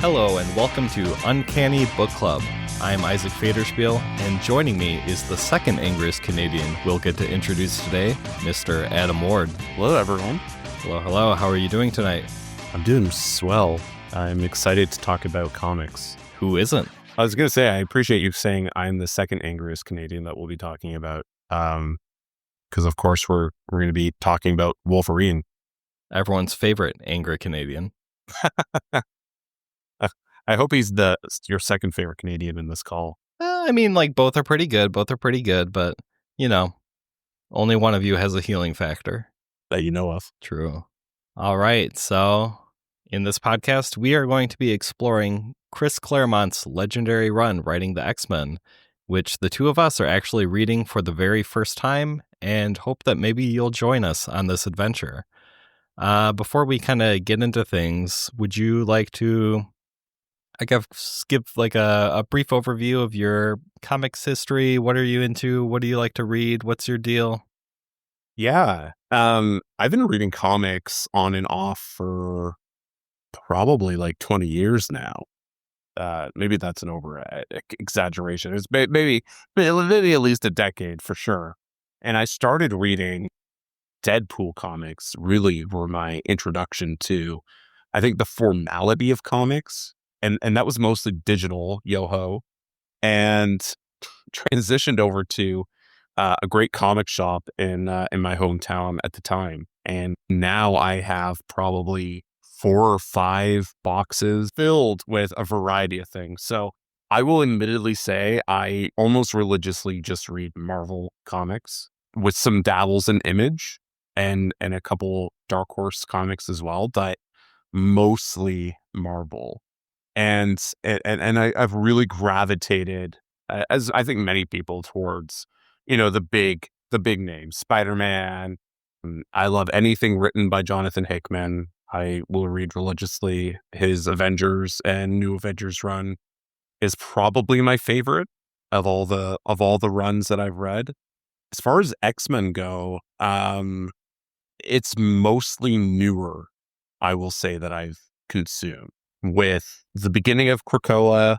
Hello and welcome to Uncanny Book Club. I'm Isaac Faderspiel, and joining me is the second angriest Canadian we'll get to introduce today, Mr. Adam Ward. Hello, everyone. Hello. How are you doing tonight? I'm doing swell. I'm excited to talk about comics. Who isn't? I was going to say, I appreciate you saying I'm the second angriest Canadian that we'll be talking about. Because, of course, we're going to be talking about Wolverine. Everyone's favorite angry Canadian. I hope he's your second favorite Canadian in this call. Both are pretty good, but, only one of you has a healing factor. That you know of. True. All right, so in this podcast, we are going to be exploring Chris Claremont's legendary run writing the X-Men, which the two of us are actually reading for the very first time and hope that maybe you'll join us on this adventure. Before we kind of get into things, would you like to give like a brief overview of your comics history? What are you into? What do you like to read? What's your deal? Yeah. I've been reading comics on and off for probably like 20 years now. Maybe that's an exaggeration. It's maybe at least a decade for sure. And I started reading Deadpool comics, really were my introduction to, I think, the formality of comics. And that was mostly digital, Yoho, and transitioned over to a great comic shop in my hometown at the time. And now I have probably 4 or 5 boxes filled with a variety of things. So I will admittedly say I almost religiously just read Marvel comics with some dabbles in Image and a couple Dark Horse comics as well, but mostly Marvel. And I've really gravitated, as I think many people, towards, the big names, Spider-Man. I love anything written by Jonathan Hickman. I will read religiously. His Avengers and New Avengers run is probably my favorite of all the runs that I've read. As far as X-Men go, it's mostly newer, I will say, that I've consumed, with the beginning of Krakoa,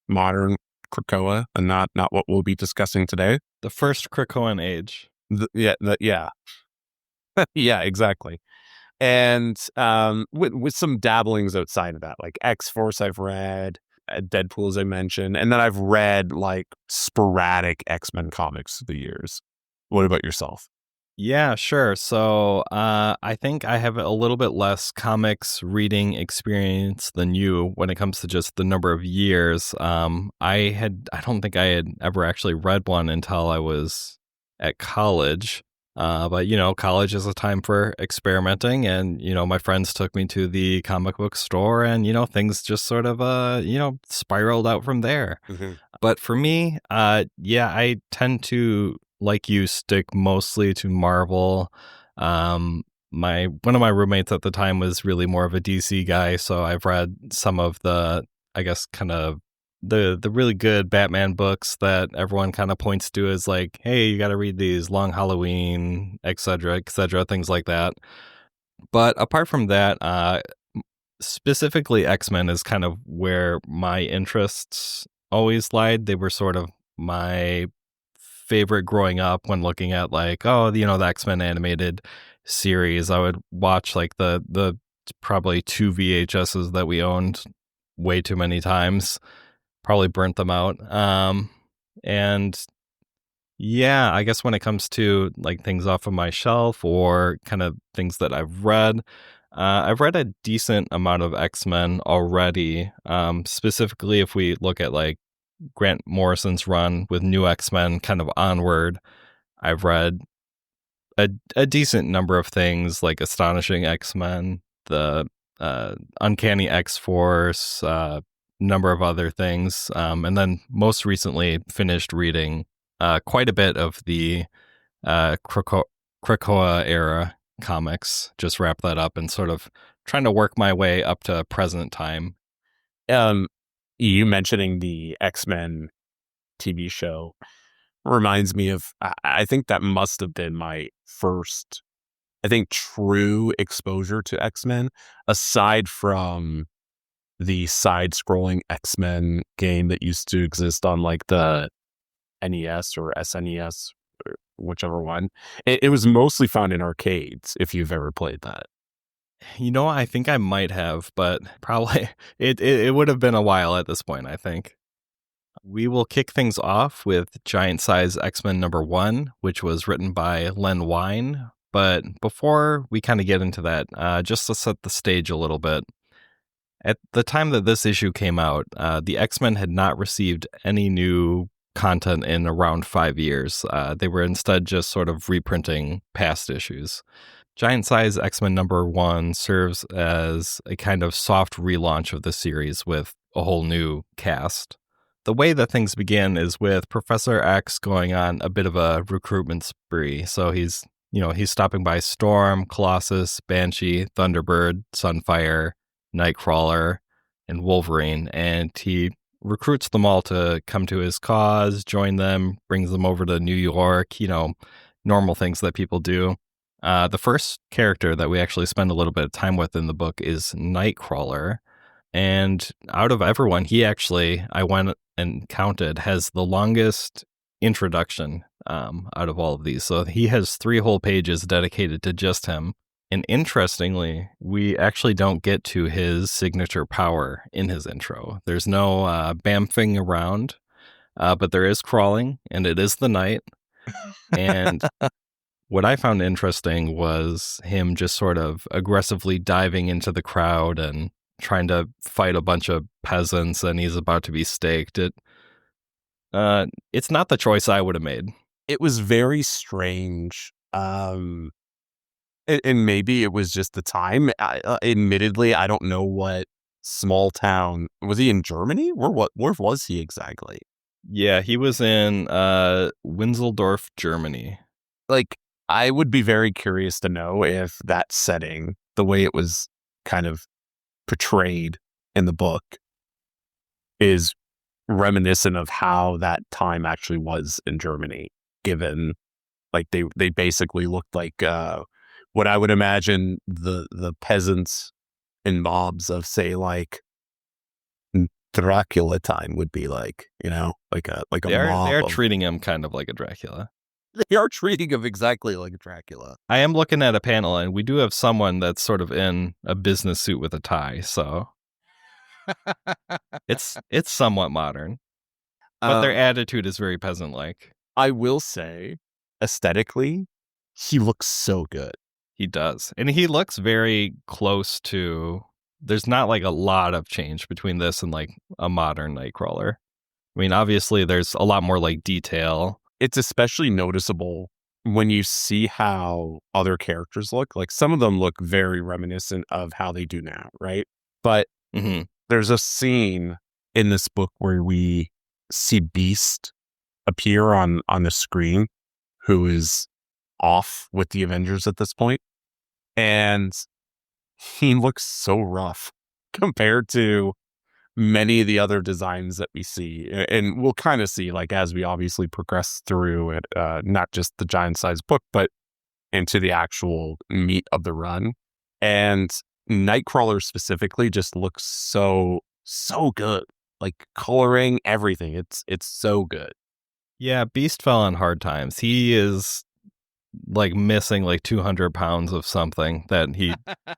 modern Krakoa, and not what we'll be discussing today. The first Krakoan age. Yeah, exactly. And with some dabblings outside of that, like X-Force I've read, Deadpool, as I mentioned, and then I've read like sporadic X-Men comics through the years. What about yourself? Yeah, sure. So I think I have a little bit less comics reading experience than you when it comes to just the number of years. I don't think I had ever actually read one until I was at college. But college is a time for experimenting, and my friends took me to the comic book store, and things just sort of spiraled out from there. Mm-hmm. But for me, I tend to, like you, stick mostly to Marvel. One of my roommates at the time was really more of a DC guy, so I've read some of the, I guess, kind of the really good Batman books that everyone kind of points to as like, hey, you got to read these, Long Halloween, etc., things like that. But apart from that, specifically X-Men is kind of where my interests always lied. They were sort of my favorite growing up when looking at like, the X-Men animated series. I would watch like the probably 2 VHSs that we owned way too many times. Probably burnt them out. And yeah, I guess when it comes to like things off of my shelf or kind of things that I've read a decent amount of X-Men already. Specifically, if we look at like Grant Morrison's run with New X-Men kind of onward, I've read a decent number of things like Astonishing X-Men, the Uncanny X-Force, number of other things, and then most recently finished reading quite a bit of the Krakoa era comics. Just wrap that up and sort of trying to work my way up to present time. You mentioning the X-Men TV show reminds me of, I think that must have been my first, I think, true exposure to X-Men, aside from the side-scrolling X-Men game that used to exist on like the NES or SNES, or whichever one. It was mostly found in arcades, if you've ever played that. I think I might have, but probably it would have been a while at this point, I think. We will kick things off with Giant Size X-Men #1, which was written by Len Wein. But before we kind of get into that, just to set the stage a little bit, at the time that this issue came out, the X-Men had not received any new content in around 5 years. They were instead just sort of reprinting past issues. Giant Size X-Men #1 serves as a kind of soft relaunch of the series with a whole new cast. The way that things begin is with Professor X going on a bit of a recruitment spree. So he's stopping by Storm, Colossus, Banshee, Thunderbird, Sunfire, Nightcrawler, and Wolverine, and he recruits them all to come to his cause, join them, brings them over to New York, normal things that people do. The first character that we actually spend a little bit of time with in the book is Nightcrawler. And out of everyone, I went and counted, has the longest introduction out of all of these. So he has 3 whole pages dedicated to just him. And interestingly, we actually don't get to his signature power in his intro. There's no bamfing around, but there is crawling, and it is the night. And what I found interesting was him just sort of aggressively diving into the crowd and trying to fight a bunch of peasants, and he's about to be staked. It's not the choice I would have made. It was very strange. And maybe it was just the time. Admittedly, I don't know what small town. Was he in Germany? Where was he exactly? Yeah, he was in Winseldorf, Germany. Like, I would be very curious to know if that setting, the way it was kind of portrayed in the book, is reminiscent of how that time actually was in Germany, given like they basically looked like what I would imagine the peasants and mobs of, say, like Dracula time would be like, like a mob. They are treating him kind of like a Dracula. They are treating him exactly like a Dracula. I am looking at a panel, and we do have someone that's sort of in a business suit with a tie, so it's somewhat modern, but their attitude is very peasant-like. I will say, aesthetically, he looks so good. He does, and he looks very close to. There's not like a lot of change between this and like a modern Nightcrawler. I mean, obviously, there's a lot more like detail. It's especially noticeable when you see how other characters look. Like, some of them look very reminiscent of how they do now, right? But there's a scene in this book where we see Beast appear on the screen, who is off with the Avengers at this point, and he looks so rough compared to many of the other designs that we see, and we'll kind of see, like, as we obviously progress through it, not just the Giant Size book, but into the actual meat of the run. And Nightcrawler specifically just looks so good, like coloring, everything. It's so good. Yeah, Beast fell on hard times. He is like missing like 200 pounds of something that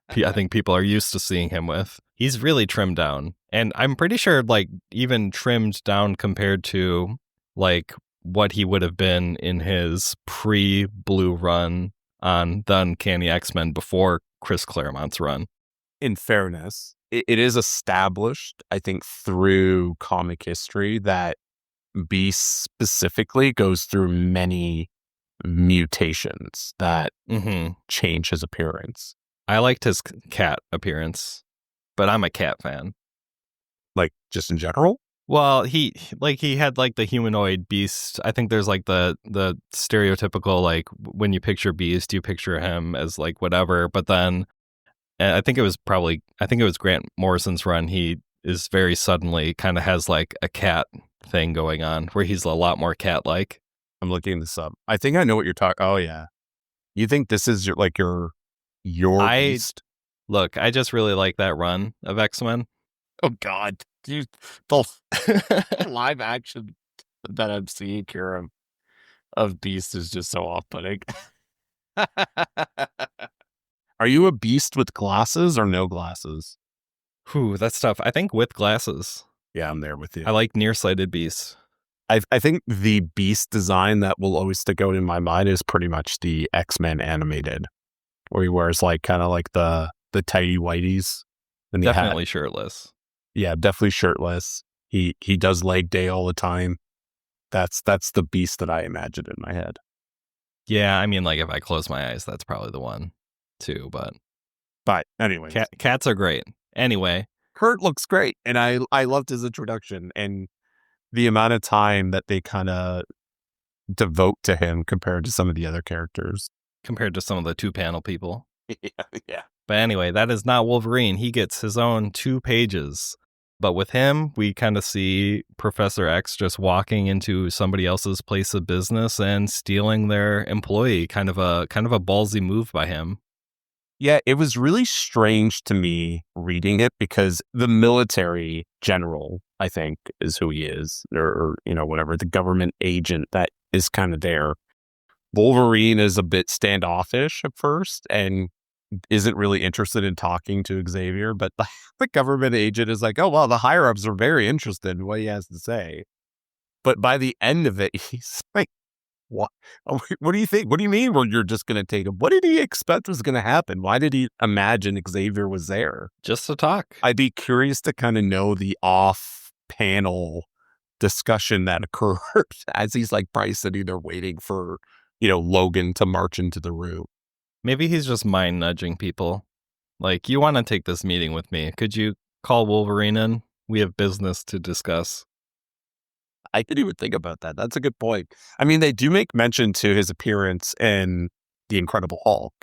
I think people are used to seeing him with. He's really trimmed down, and I'm pretty sure like even trimmed down compared to like what he would have been in his pre-blue run on the Uncanny X-Men before Chris Claremont's run. In fairness, it is established, I think, through comic history that Beast specifically goes through many mutations that change his appearance. I liked his cat appearance, but I'm a cat fan. Like, just in general? Well, he had like the humanoid Beast. I think there's like the stereotypical, like, when you picture Beast, you picture him as like whatever. But then I think it was Grant Morrison's run. He is very suddenly kind of has like a cat thing going on where he's a lot more cat-like. I'm looking this up. I think I know what you're talking. Oh yeah, you think this is your Beast? Look, I just really like that run of X-Men. Oh God, the live action that I'm seeing here of Beast is just so off-putting. Are you a Beast with glasses or no glasses? Whew, that's tough. I think with glasses. Yeah, I'm there with you. I like nearsighted beasts. I think the Beast design that will always stick out in my mind is pretty much the X-Men animated, where he wears like kind of like the tighty whities and the hat. Definitely shirtless. Yeah, definitely shirtless. He does leg day all the time. That's the Beast that I imagine in my head. Yeah, I mean, like if I close my eyes, that's probably the one too. But anyways, cats are great. Anyway, Kurt looks great, and I loved his introduction and the amount of time that they kind of devote to him compared to some of the other characters. compared to some of the 2-panel people. Yeah. But anyway, that is not Wolverine. He gets his own 2 pages. But with him, we kind of see Professor X just walking into somebody else's place of business and stealing their employee. Kind of a ballsy move by him. Yeah, it was really strange to me reading it because the military general, I think, is who he is, or whatever, the government agent that is kind of there. Wolverine is a bit standoffish at first and isn't really interested in talking to Xavier, but the government agent is like, oh, well, the higher-ups are very interested in what he has to say. But by the end of it, he's like, what do you think? What do you mean? Well, you're just going to take him? What did he expect was going to happen? Why did he imagine Xavier was there? Just to talk. I'd be curious to kind of know the off-panel discussion that occurred as he's like probably sitting there waiting for, Logan to march into the room. Maybe he's just mind nudging people. Like, you want to take this meeting with me. Could you call Wolverine in? We have business to discuss. I didn't even think about that. That's a good point. I mean, they do make mention to his appearance in The Incredible Hulk,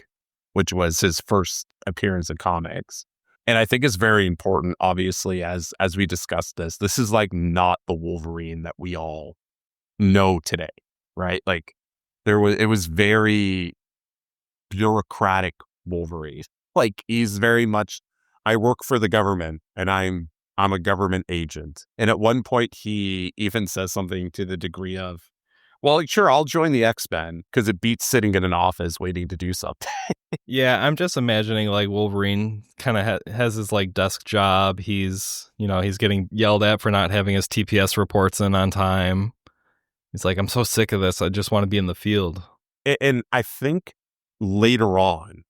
which was his first appearance in comics. And I think it's very important, obviously, as we discussed this. This is like not the Wolverine that we all know today, right? Like it was very bureaucratic Wolverine. Like he's very much, I work for the government and I'm a government agent. And at one point, he even says something to the degree of, well, sure, I'll join the X-Men because it beats sitting in an office waiting to do something. Yeah, I'm just imagining like Wolverine kind of has his like desk job. He's getting yelled at for not having his TPS reports in on time. He's like, I'm so sick of this. I just want to be in the field. And I think later on,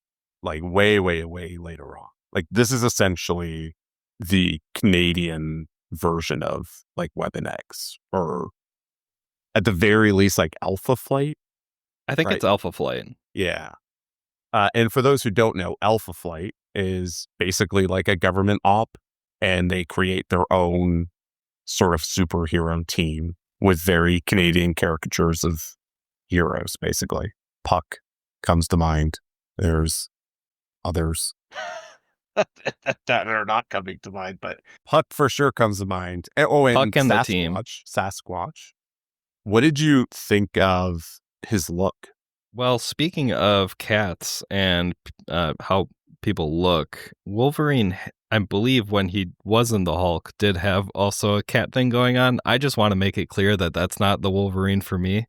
like way, way, way later on, like this is essentially the Canadian version of like Weapon X, or at the very least, like Alpha Flight. I think it's Alpha Flight. Yeah. And for those who don't know, Alpha Flight is basically like a government op, and they create their own sort of superhero team with very Canadian caricatures of heroes, basically. Puck comes to mind. There's others that are not coming to mind, but Puck for sure comes to mind. Oh, and Puck and Sasquatch, the team. Sasquatch. What did you think of his look? Well, speaking of cats and how people look, Wolverine, I believe when he was in the Hulk, did have also a cat thing going on. I just want to make it clear that that's not the Wolverine for me.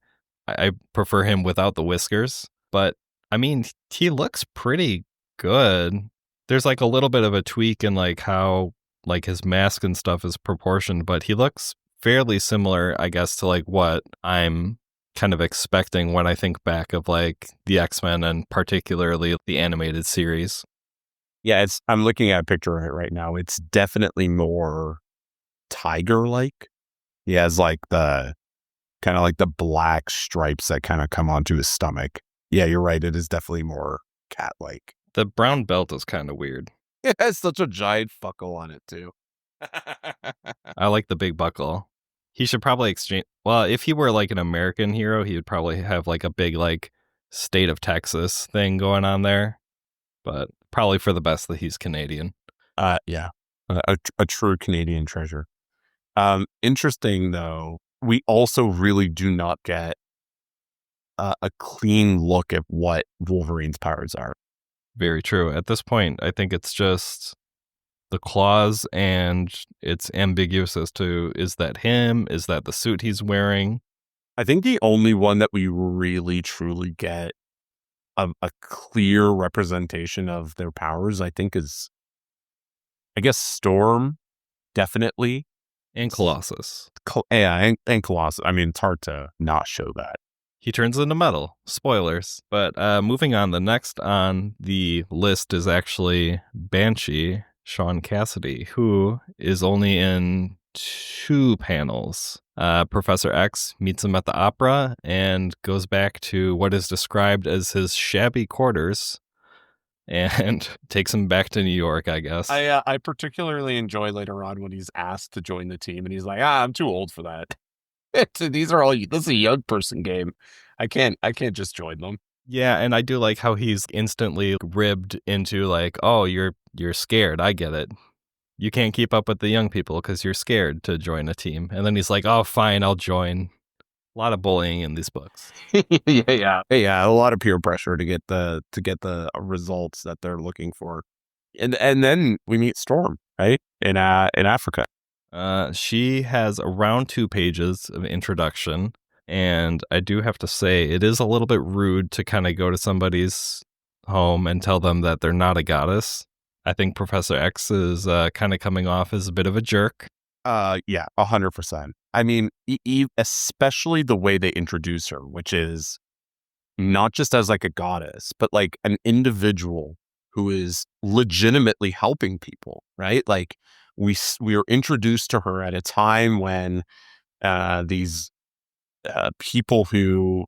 I prefer him without the whiskers. But, I mean, he looks pretty good. There's like a little bit of a tweak in like how like his mask and stuff is proportioned, but he looks fairly similar, I guess, to like what I'm kind of expecting when I think back of like the X-Men and particularly the animated series. Yeah, I'm looking at a picture of it right now. It's definitely more tiger-like. He has like the kind of like the black stripes that kind of come onto his stomach. Yeah, you're right. It is definitely more cat-like. The brown belt is kind of weird. It has such a giant buckle on it too. I like the big buckle. He should probably exchange. Well, if he were like an American hero, he would probably have like a big like state of Texas thing going on there. But probably for the best that he's Canadian. Yeah, a true Canadian treasure. Interesting though, we also really do not get a clean look at what Wolverine's powers are. Very true. At this point, I think it's just the claws, and it's ambiguous as to, is that him? Is that the suit he's wearing? I think the only one that we really truly get a clear representation of their powers, I think, is, I guess, Storm, definitely. And Colossus. And Colossus. I mean, it's hard to not show that. He turns into metal. Spoilers. But moving on, the next on the list is actually Banshee, Sean Cassidy, who is only in 2 panels. Professor X meets him at the opera and goes back to what is described as his shabby quarters and takes him back to New York, I guess. I particularly enjoy later on when he's asked to join the team and he's like, I'm too old for that. This is a young person game. I can't just join them. Yeah, and I do like how he's instantly ribbed into like, oh, you're scared. I get it. You can't keep up with the young people because you're scared to join a team. And then he's like, oh, fine, I'll join. A lot of bullying in these books. Yeah. A lot of peer pressure to get the results that they're looking for. And then we meet Storm, right? In Africa. She has around 2 pages of introduction. And I do have to say, it is a little bit rude to kind of go to somebody's home and tell them that they're not a goddess. I think Professor X is kind of coming off as a bit of a jerk. Yeah, 100%. I mean, especially the way they introduce her, which is not just as like a goddess, but like an individual who is legitimately helping people, right? Like we are introduced to her at a time when these people who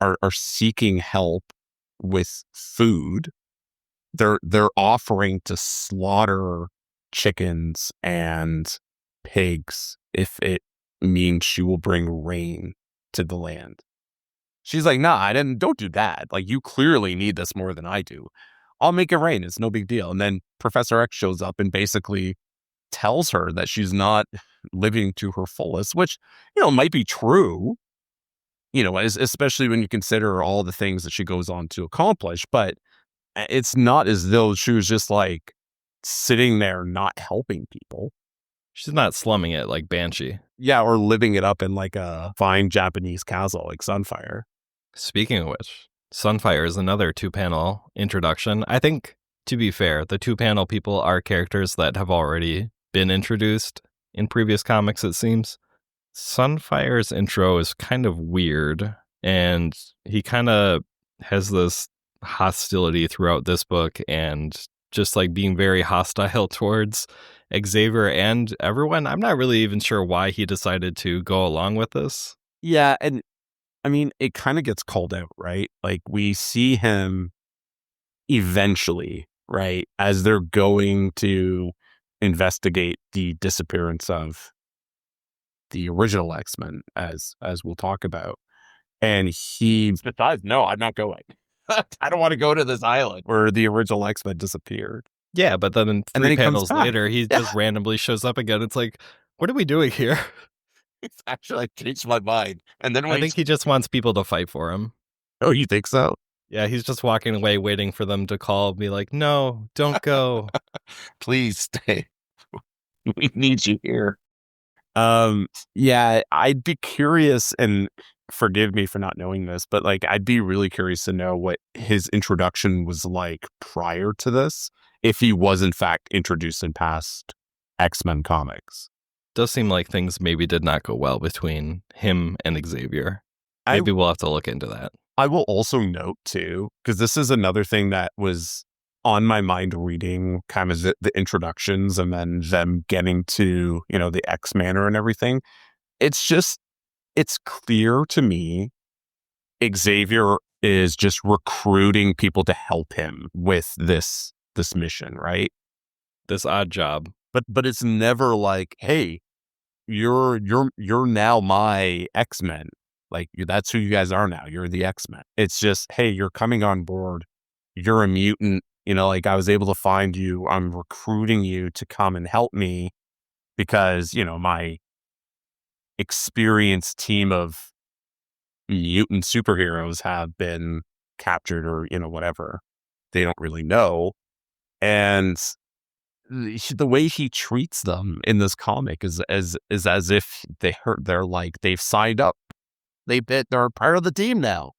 are seeking help with food, they're offering to slaughter chickens and pigs if it means she will bring rain to the land. She's like, nah, don't do that. Like, you clearly need this more than I do. I'll make it rain. It's no big deal. And then Professor X shows up and basically tells her that she's not living to her fullest, which, might be true, especially when you consider all the things that she goes on to accomplish. But it's not as though she was just like sitting there not helping people. She's not slumming it like Banshee. Yeah, or living it up in like a fine Japanese castle like Sunfire. Speaking of which, Sunfire is another 2-panel introduction. I think, to be fair, the 2-panel people are characters that have already been introduced in previous comics, it seems. Sunfire's intro is kind of weird, and he kind of has this hostility throughout this book and just like being very hostile towards Xavier and everyone. I'm not really even sure why he decided to go along with this. Yeah, and I mean, it kind of gets called out, right? Like we see him eventually, right, as they're going to investigate the disappearance of the original X-Men, as we'll talk about. And he decides, no, I'm not going. I don't want to go to this island where the original X-Men disappeared. Yeah, but then 3 panels later, he just randomly shows up again. It's like, what are we doing here? It's actually changed my mind. And then I think he just wants people to fight for him. Oh, you think so? Yeah, he's just walking away, waiting for them to call, be like, no, don't go. Please stay. We need you here. Yeah, I'd be curious, and forgive me for not knowing this, but like, I'd be really curious to know what his introduction was like prior to this, if he was in fact introduced in past X-Men comics. Does seem like things maybe did not go well between him and Xavier. Maybe we'll have to look into that. I will also note too, because this is another thing that was on my mind reading kind of the introductions and then them getting to, the X-Manor and everything. It's clear to me Xavier is just recruiting people to help him with this mission, right? This odd job. But it's never like, hey, you're now my X-Men. Like, that's who you guys are now. You're the X-Men. It's just, hey, you're coming on board. You're a mutant. Like, I was able to find you. I'm recruiting you to come and help me because, my experienced team of mutant superheroes have been captured or, whatever. They don't really know. And the way he treats them in this comic is as if they're like they've signed up. They're part of the team now.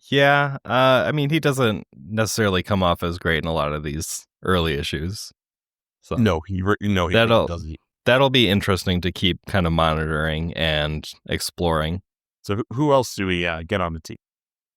Yeah, I mean, he doesn't necessarily come off as great in a lot of these early issues. So No, he that'll doesn't. that'll be interesting to keep kind of monitoring and exploring. So who else do we get on the team?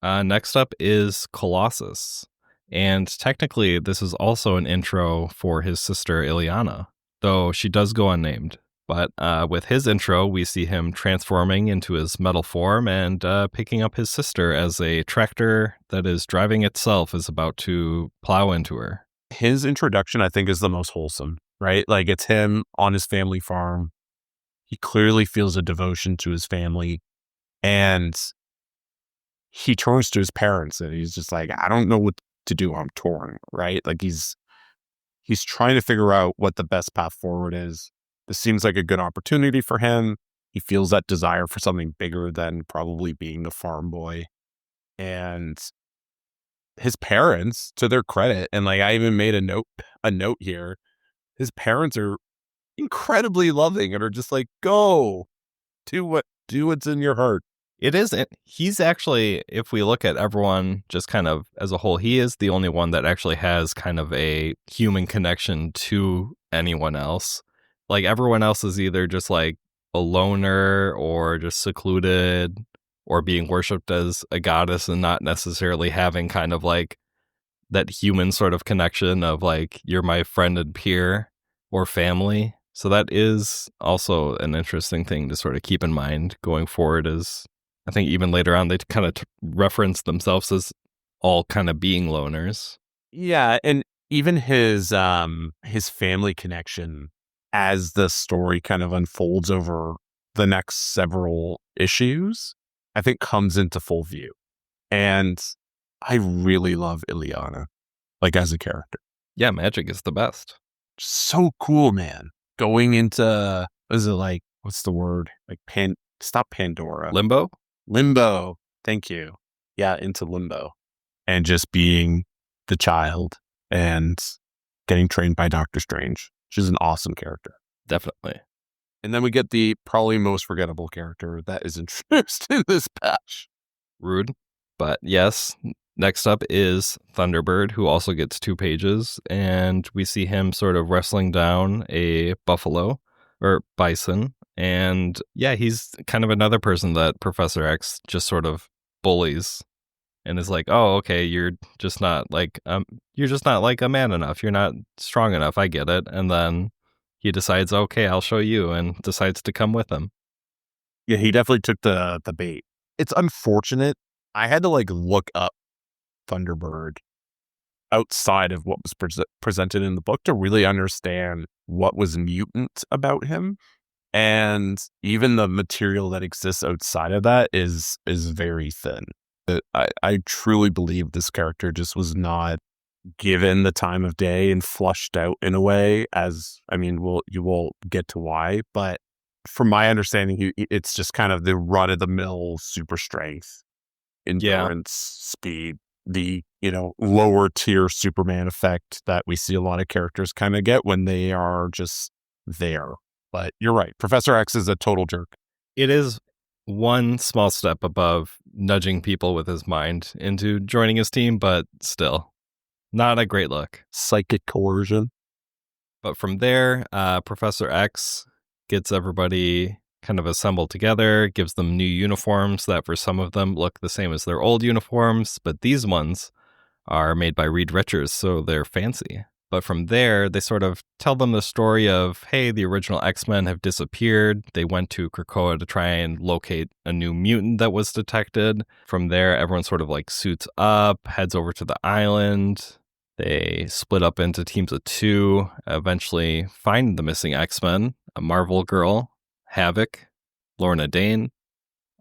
Next up is Colossus. And technically, this is also an intro for his sister Ileana, though she does go unnamed. But with his intro, we see him transforming into his metal form and picking up his sister as a tractor that is driving itself is about to plow into her. His introduction, I think, is the most wholesome, right? Like, it's him on his family farm. He clearly feels a devotion to his family. And he turns to his parents and he's just like, I don't know what to do. I'm torn, right? Like, he's trying to figure out what the best path forward is. This seems like a good opportunity for him. He feels that desire for something bigger than probably being the farm boy. And his parents, to their credit, and like I even made a note here, his parents are incredibly loving and are just like, go do what's in your heart. It is. He's actually, if we look at everyone just kind of as a whole, he is the only one that actually has kind of a human connection to anyone else. Like everyone else is either just like a loner or just secluded or being worshipped as a goddess and not necessarily having kind of like that human sort of connection of like, you're my friend and peer or family. So that is also an interesting thing to sort of keep in mind going forward. As I think even later on, they kind of reference themselves as all kind of being loners. Yeah, and even his family connection as the story kind of unfolds over the next several issues, I think comes into full view. And I really love Ileana, like as a character. Yeah, magic is the best. So cool, man. Going into, is it like, what's the word? Like stop Pandora. Limbo. Thank you. Yeah, into limbo. And just being the child and getting trained by Doctor Strange. She's an awesome character. Definitely. And then we get the probably most forgettable character that is introduced in this patch. Rude. But yes, next up is Thunderbird, who also gets 2 pages. And we see him sort of wrestling down a buffalo or bison. And yeah, he's kind of another person that Professor X just sort of bullies and is like, oh, okay, you're just not like a man enough. You're not strong enough. I get it. And then he decides, okay, I'll show you, and decides to come with him. Yeah, he definitely took the bait. It's unfortunate. I had to like look up Thunderbird outside of what was presented in the book to really understand what was mutant about him. And even the material that exists outside of that is very thin. I truly believe this character just was not given the time of day and flushed out in a way, as I mean, you will get to why, but from my understanding, it's just kind of the run of the mill super strength, endurance, speed, the lower tier Superman effect that we see a lot of characters kind of get when they are just there. But you're right, Professor X is a total jerk. It is one small step above nudging people with his mind into joining his team, but still not a great look. Psychic coercion. But from there, Professor X gets everybody kind of assembled together, gives them new uniforms that for some of them look the same as their old uniforms, but these ones are made by Reed Richards, so they're fancy. But from there, they sort of tell them the story of, hey, the original X-Men have disappeared. They went to Krakoa to try and locate a new mutant that was detected. From there, everyone sort of like suits up, heads over to the island. They split up into teams of 2, eventually find the missing X-Men, a Marvel Girl, Havoc, Lorna Dane,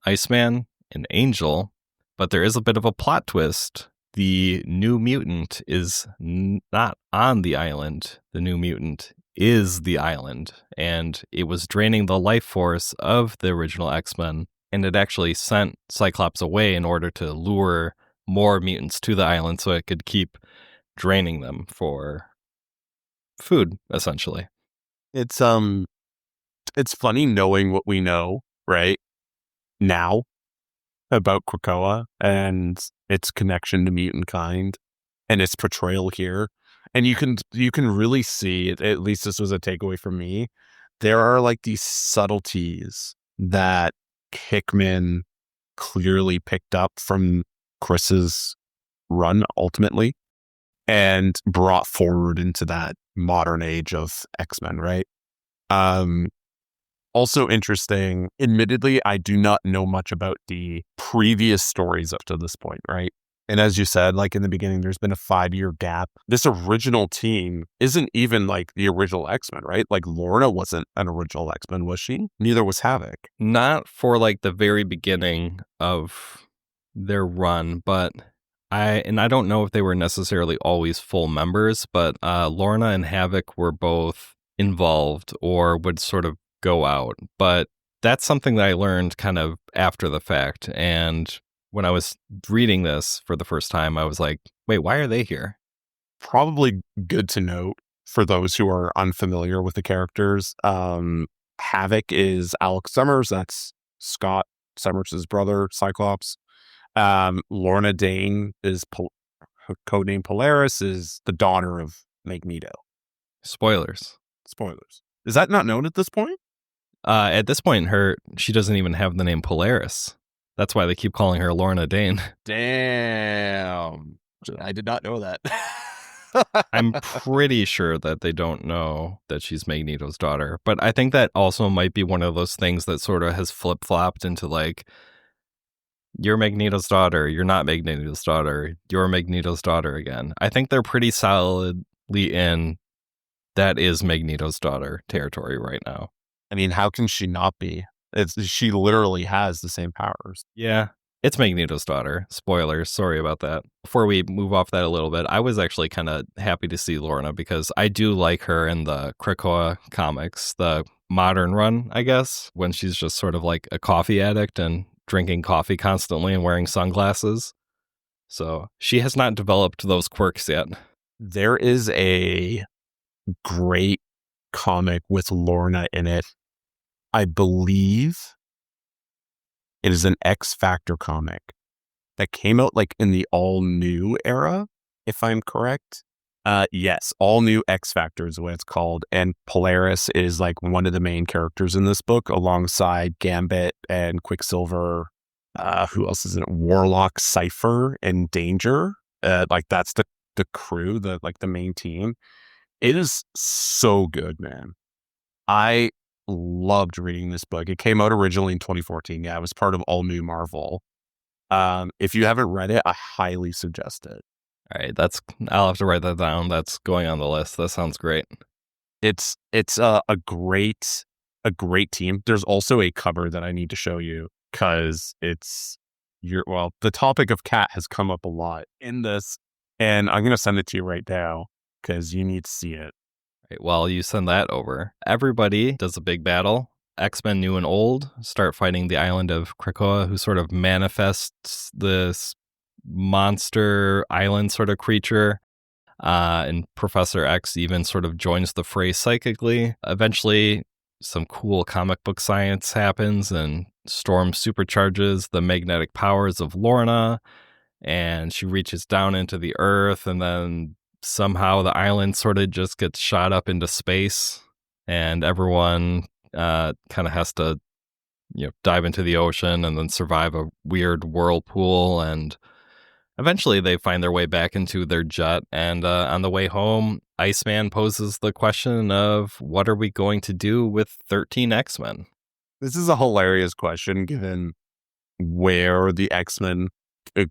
Iceman, and Angel. But there is a bit of a plot twist. The new mutant is not on the island. The new mutant is the island, and it was draining the life force of the original X-Men, and it actually sent Cyclops away in order to lure more mutants to the island so it could keep draining them for food, essentially. It's funny knowing what we know right now about Krakoa and its connection to mutant kind and its portrayal here. And you can really see, at least this was a takeaway for me, there are like these subtleties that Hickman clearly picked up from Chris's run ultimately and brought forward into that modern age of X-Men, right? Um, Also interesting, admittedly, I do not know much about the previous stories up to this point, right? And as you said, like in the beginning, there's been a 5-year gap. This original team isn't even like the original X-Men, right? Like Lorna wasn't an original X-Men, was she? Neither was Havoc. Not for like the very beginning of their run, but I don't know if they were necessarily always full members, but Lorna and Havoc were both involved or would sort of go out. But that's something that I learned kind of after the fact. And when I was reading this for the first time, I was like, wait, why are they here? Probably good to note for those who are unfamiliar with the characters. Havoc is Alex Summers. That's Scott Summers' brother, Cyclops. Lorna Dane is her codename Polaris, is the daughter of Magneto. Spoilers. Spoilers. Is that not known at this point? At this point, she doesn't even have the name Polaris. That's why they keep calling her Lorna Dane. Damn. I did not know that. I'm pretty sure that they don't know that she's Magneto's daughter. But I think that also might be one of those things that sort of has flip-flopped into like, you're Magneto's daughter, you're not Magneto's daughter, you're Magneto's daughter again. I think they're pretty solidly in that is Magneto's daughter territory right now. I mean, how can she not be? She literally has the same powers. Yeah, it's Magneto's daughter. Spoilers, sorry about that. Before we move off that a little bit, I was actually kind of happy to see Lorna because I do like her in the Krakoa comics, the modern run, I guess, when she's just sort of like a coffee addict and drinking coffee constantly and wearing sunglasses. So she has not developed those quirks yet. There is a great comic with Lorna in it. I believe it is an X Factor comic that came out like in the all new era, if I'm correct. Yes, all new X Factor is what it's called. And Polaris is like one of the main characters in this book alongside Gambit and Quicksilver. Who else is in it? Warlock, Cypher, and Danger. Like that's the crew, the main team. It is so good, man. I loved reading this book. It came out originally in 2014. Yeah, it was part of All New Marvel. If you haven't read it, I highly suggest it. All right, I'll have to write that down. That's going on the list. That sounds great. It's a great team. There's also a cover that I need to show you because the topic of Cat has come up a lot in this, and I'm gonna send it to you right now because you need to see it. Right, while you send that over, everybody does a big battle. X-Men New and Old start fighting the island of Krakoa, who sort of manifests this monster island sort of creature. And Professor X even sort of joins the fray psychically. Eventually, some cool comic book science happens, and Storm supercharges the magnetic powers of Lorna, and she reaches down into the earth, and then somehow the island sort of just gets shot up into space, and everyone kind of has to dive into the ocean and then survive a weird whirlpool, and eventually they find their way back into their jet, and on the way home, Iceman poses the question of what are we going to do with 13 X-Men? This is a hilarious question given where the X-Men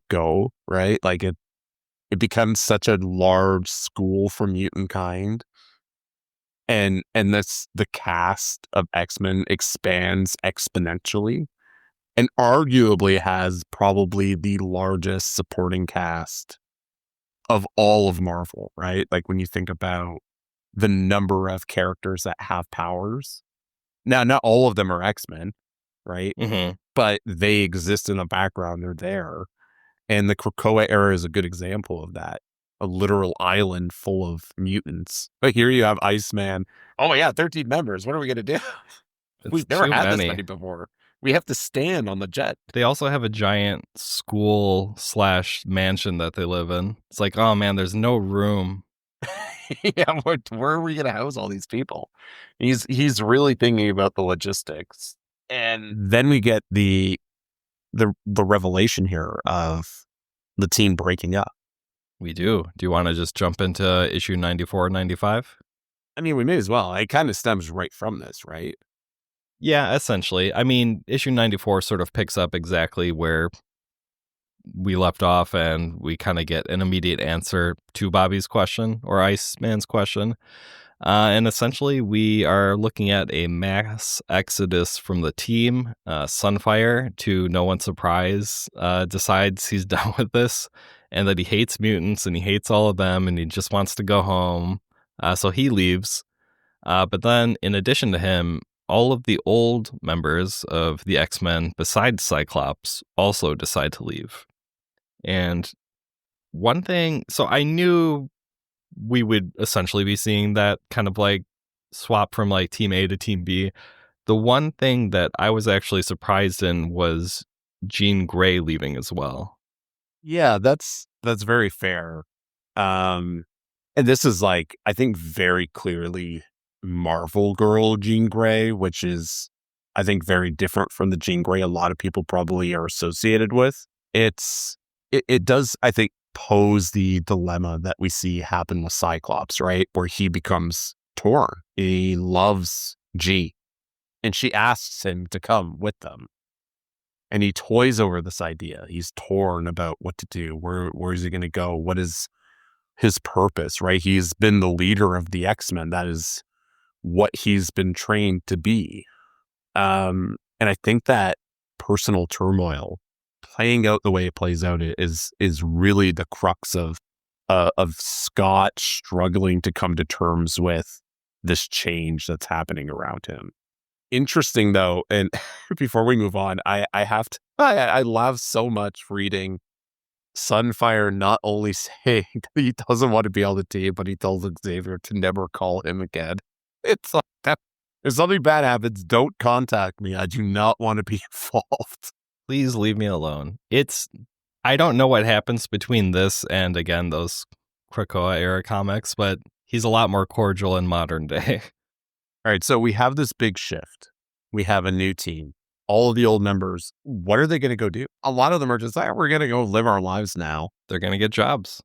go, right? Like it becomes such a large school for mutant kind. And the cast of X-Men expands exponentially and arguably has probably the largest supporting cast of all of Marvel, right? Like when you think about the number of characters that have powers. Now, not all of them are X-Men, right? Mm-hmm. But they exist in the background. They're there. And the Krakoa era is a good example of that. a literal island full of mutants. But here you have Iceman. Oh my God, 13 members. What are we going to do? It's We've never too had this many. many before. We have to stand on the jet. They also have a giant school slash mansion that they live in. It's like, oh man, there's no room. Yeah, where are we going to house all these people? He's really thinking about the logistics. And then we get the revelation here of the team breaking up. We do. Do you want to just jump into issue 94, 95? I mean, we may as well. It kind of stems right from this, right? Yeah, essentially. I mean, issue 94 sort of picks up exactly where we left off, and we kind of get an immediate answer to Bobby's question, or Iceman's question. And essentially, we are looking at a mass exodus from the team. Sunfire, to no one's surprise, decides he's done with this and that he hates mutants and he hates all of them and he just wants to go home. So he leaves. But then, in addition to him, all of the old members of the X-Men, besides Cyclops, also decide to leave. And one thing, so I knew we would essentially be seeing that kind of like swap from like team A to team B. The one thing that I was actually surprised in was Jean Grey leaving as well. Yeah, that's very fair. And this is like, I think, very clearly Marvel Girl Jean Grey, which is, I think, very different from the Jean Grey a lot of people probably are associated with. It does, I think, pose the dilemma that we see happen with Cyclops, right? Where he becomes torn. He loves G, and she asks him to come with them. And he toys over this idea. He's torn about what to do. Where is he going to go? What is his purpose, right? He's been the leader of the X-Men. That is what he's been trained to be. And I think that personal turmoil playing out the way it plays out is really the crux of Scott struggling to come to terms with this change that's happening around him. Interesting though, and before we move on, I laugh so much reading Sunfire not only saying he doesn't want to be on the team, but he tells Xavier to never call him again. It's like that. If something bad happens, don't contact me. I do not want to be involved. Please leave me alone. I don't know what happens between this and, again, those Krakoa era comics, but he's a lot more cordial in modern day. All right, so we have this big shift. We have a new team. All of the old members, what are they going to go do? A lot of them are just like, we're going to go live our lives now. They're going to get jobs.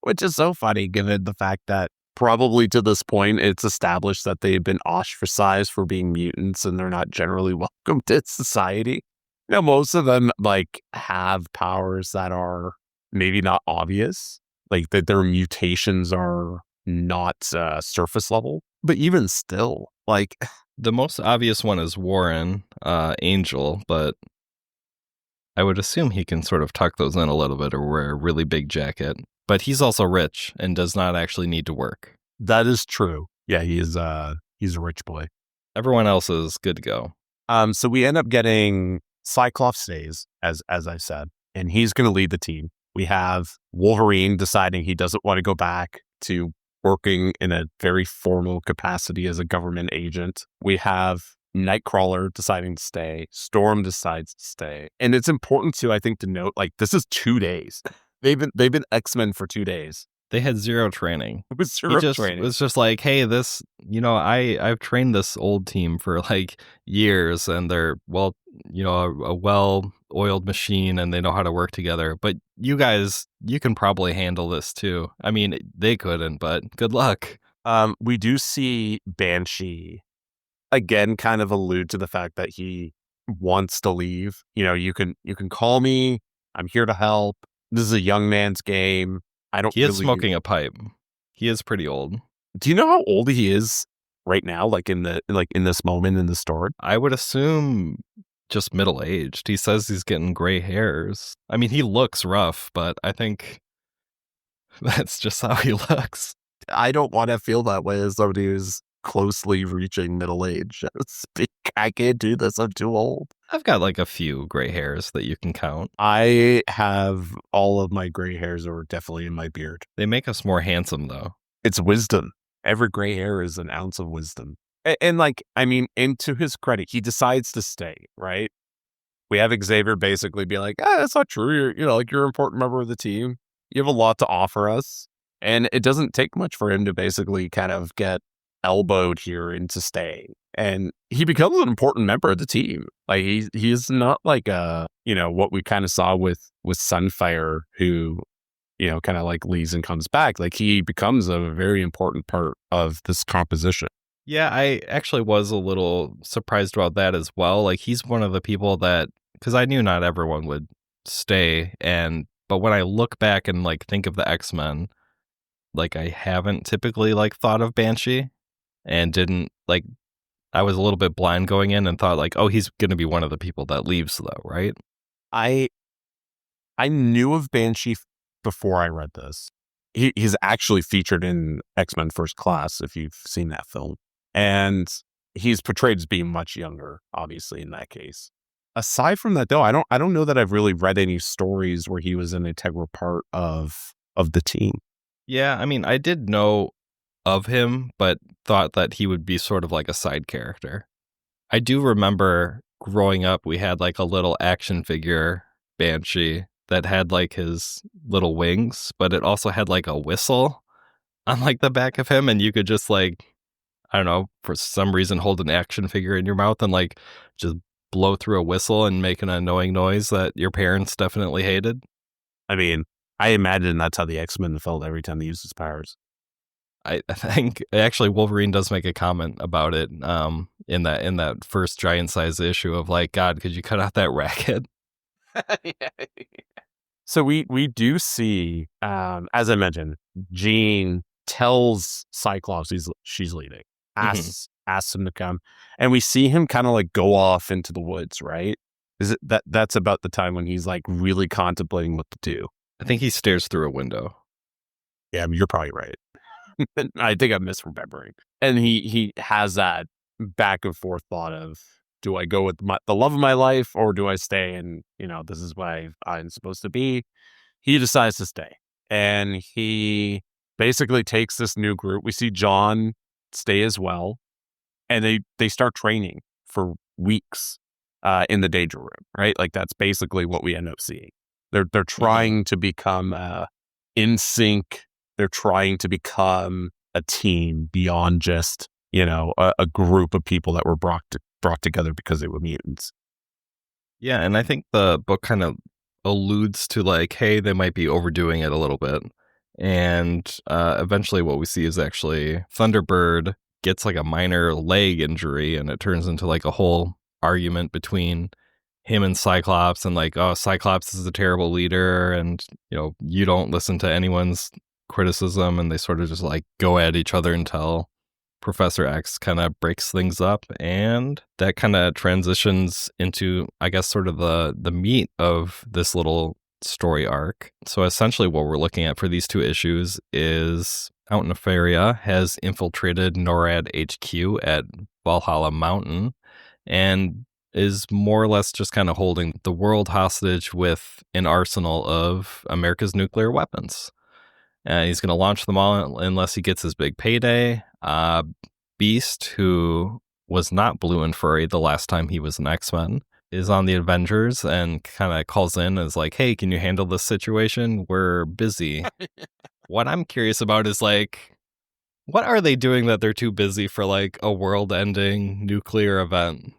Which is so funny, given the fact that probably to this point, it's established that they've been ostracized for being mutants and they're not generally welcome to society. You know, most of them like have powers that are maybe not obvious, like that their mutations are not surface level. But even still, like the most obvious one is Warren, Angel, but I would assume he can sort of tuck those in a little bit or wear a really big jacket. But he's also rich and does not actually need to work. That is true. Yeah, he's a rich boy. Everyone else is good to go. So we end up getting Cyclops stays, as I said, and he's going to lead the team. We have Wolverine deciding he doesn't want to go back to working in a very formal capacity as a government agent. We have Nightcrawler deciding to stay. Storm decides to stay. And it's important to, I think, to note, like, this is 2 days. They've been X-Men for 2 days. They had zero training. It was zero training. It was just like, hey, this, I've trained this old team for like years and they're, well, a well-oiled machine and they know how to work together. But you guys, you can probably handle this too. I mean, they couldn't, but good luck. We do see Banshee again kind of allude to the fact that he wants to leave. You can call me. I'm here to help. This is a young man's game. He is smoking a pipe. He is pretty old. Do you know how old he is right now? Like in this moment in the story? I would assume just middle-aged. He says he's getting gray hairs. I mean, he looks rough, but I think that's just how he looks. I don't want to feel that way as somebody who's closely reaching middle age. I can't do this. I'm too old. I've got like a few gray hairs that you can count. I have all of my gray hairs are definitely in my beard. They make us more handsome, though. It's wisdom. Every gray hair is an ounce of wisdom. And like, I mean, and to his credit, he decides to stay, right? We have Xavier basically be like, that's not true. You're an important member of the team. You have a lot to offer us. And it doesn't take much for him to basically kind of get elbowed here into staying. And he becomes an important member of the team. Like he's not like what we kind of saw with Sunfire, who, kind of like leaves and comes back. Like he becomes a very important part of this composition. Yeah, I actually was a little surprised about that as well. Like he's one of the people that, because I knew not everyone would stay, but when I look back and like think of the X-Men, like I haven't typically like thought of Banshee, and didn't like, I was a little bit blind going in and thought like, oh, he's going to be one of the people that leaves though, right? I knew of Banshee before I read this. He's actually featured in X-Men First Class, if you've seen that film. And he's portrayed as being much younger, obviously, in that case. Aside from that, though, I don't know that I've really read any stories where he was an integral part of the team. Yeah, I mean, I did know of him, but thought that he would be sort of like a side character. I do remember growing up, we had like a little action figure Banshee that had like his little wings, but it also had like a whistle on like the back of him, and you could just like, I don't know, for some reason hold an action figure in your mouth and like just blow through a whistle and make an annoying noise that your parents definitely hated. I mean, I imagine that's how the X-Men felt every time they used his powers. I think actually Wolverine does make a comment about it in that first giant size issue of like, God, could you cut out that racket? Yeah. So we do see, as I mentioned, Jean tells Cyclops she's leaving, asks him to come, and we see him kind of like go off into the woods, right? Is it that's about the time when he's like really contemplating what to do? I think he stares through a window. Yeah, I mean, you're probably right. I think I'm misremembering. And he has that back and forth thought of, do I go with the love of my life, or do I stay and, this is what I'm supposed to be? He decides to stay. And he basically takes this new group. We see John stay as well. And they start training for weeks in the Danger Room, right? Like that's basically what we end up seeing. They're trying to become in sync. They're trying to become a team beyond just, a group of people that were brought together because they were mutants. Yeah, and I think the book kind of alludes to like, hey, they might be overdoing it a little bit. And eventually what we see is actually Thunderbird gets like a minor leg injury, and it turns into like a whole argument between him and Cyclops, and like, oh, Cyclops is a terrible leader, and you don't listen to anyone's criticism, and they sort of just like go at each other until Professor X kind of breaks things up, and that kind of transitions into, I guess, sort of the meat of this little story arc. So essentially what we're looking at for these two issues is Count Nefaria has infiltrated NORAD HQ at Valhalla Mountain and is more or less just kind of holding the world hostage with an arsenal of America's nuclear weapons. He's going to launch them all unless he gets his big payday. Beast, who was not blue and furry the last time he was an X-Men, is on the Avengers and kind of calls in and is like, hey, can you handle this situation? We're busy. What I'm curious about is like, what are they doing that they're too busy for like a world-ending nuclear event?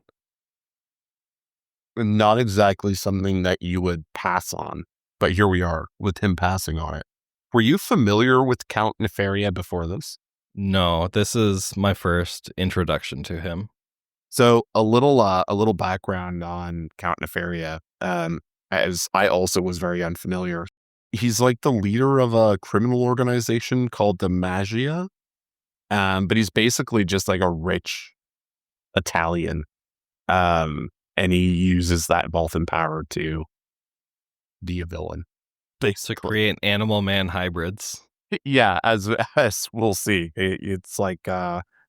Not exactly something that you would pass on, but here we are with him passing on it. Were you familiar with Count Nefaria before this? No, this is my first introduction to him. So a little background on Count Nefaria, as I also was very unfamiliar. He's like the leader of a criminal organization called the Magia, but he's basically just like a rich Italian, and he uses that wealth and power to be a villain, basically. To create animal man hybrids. Yeah, as we'll see, it's like